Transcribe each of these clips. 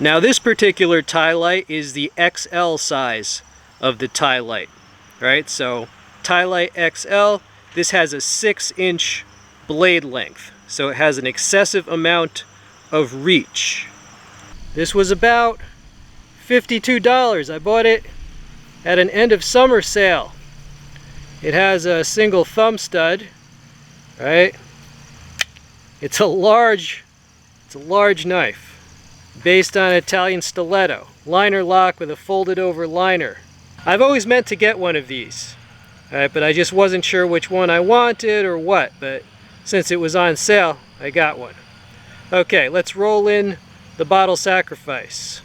Now this particular Ti-Lite is the XL size of the Ti-Lite, right? So Ti-Lite XL, this has a 6-inch blade length, so it has an excessive amount of reach. This was about $52. I bought it at an end of summer sale. It has a single thumb stud, right? It's a large knife based on Italian stiletto. Liner lock with a folded over liner. I've always meant to get one of these, right, but I just wasn't sure which one I wanted or what, but since it was on sale, I got one. Okay, let's roll in the bottle sacrifice.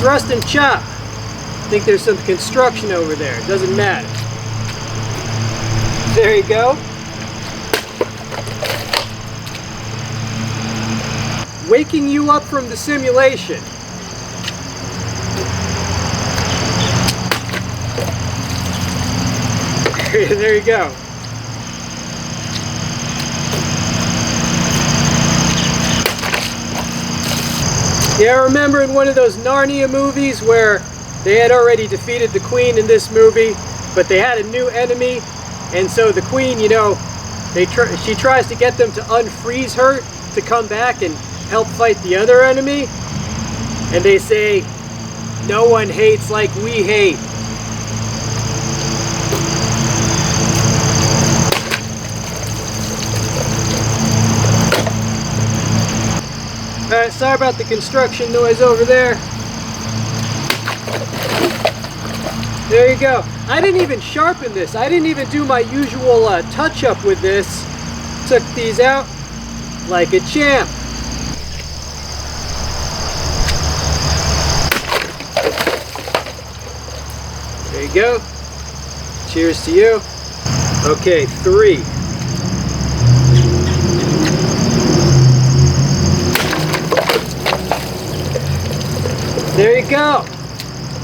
Thrust and chop. I think there's some construction over there. It doesn't matter. There you go. Waking you up from the simulation. There you go. Yeah, I remember in one of those Narnia movies where they had already defeated the queen in this movie, but they had a new enemy, and so the queen, you know, she tries to get them to unfreeze her to come back and help fight the other enemy, and they say, "No one hates like we hate." Alright, sorry about the construction noise over there. There you go. I didn't even sharpen this. I didn't even do my usual touch-up with this. Took these out like a champ. There you go. Cheers to you. Okay, 3. There you go.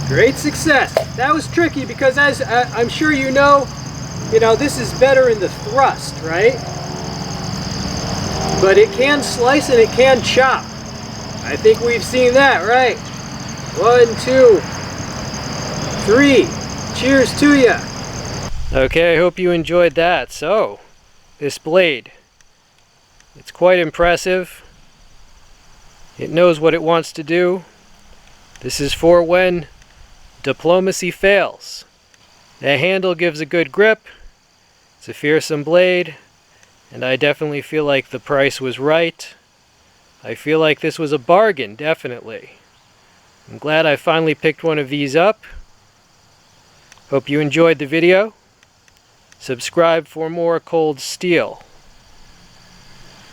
Great success. That was tricky because, as I'm sure you know, this is better in the thrust, right? But it can slice and it can chop. I think we've seen that, right? 1, 2, 3. Cheers to ya. Okay, I hope you enjoyed that. So, this blade, it's quite impressive. It knows what it wants to do. This is for when diplomacy fails. The handle gives a good grip. It's a fearsome blade, and I definitely feel like the price was right. I feel like this was a bargain, definitely. I'm glad I finally picked one of these up. Hope you enjoyed the video. Subscribe for more cold steel.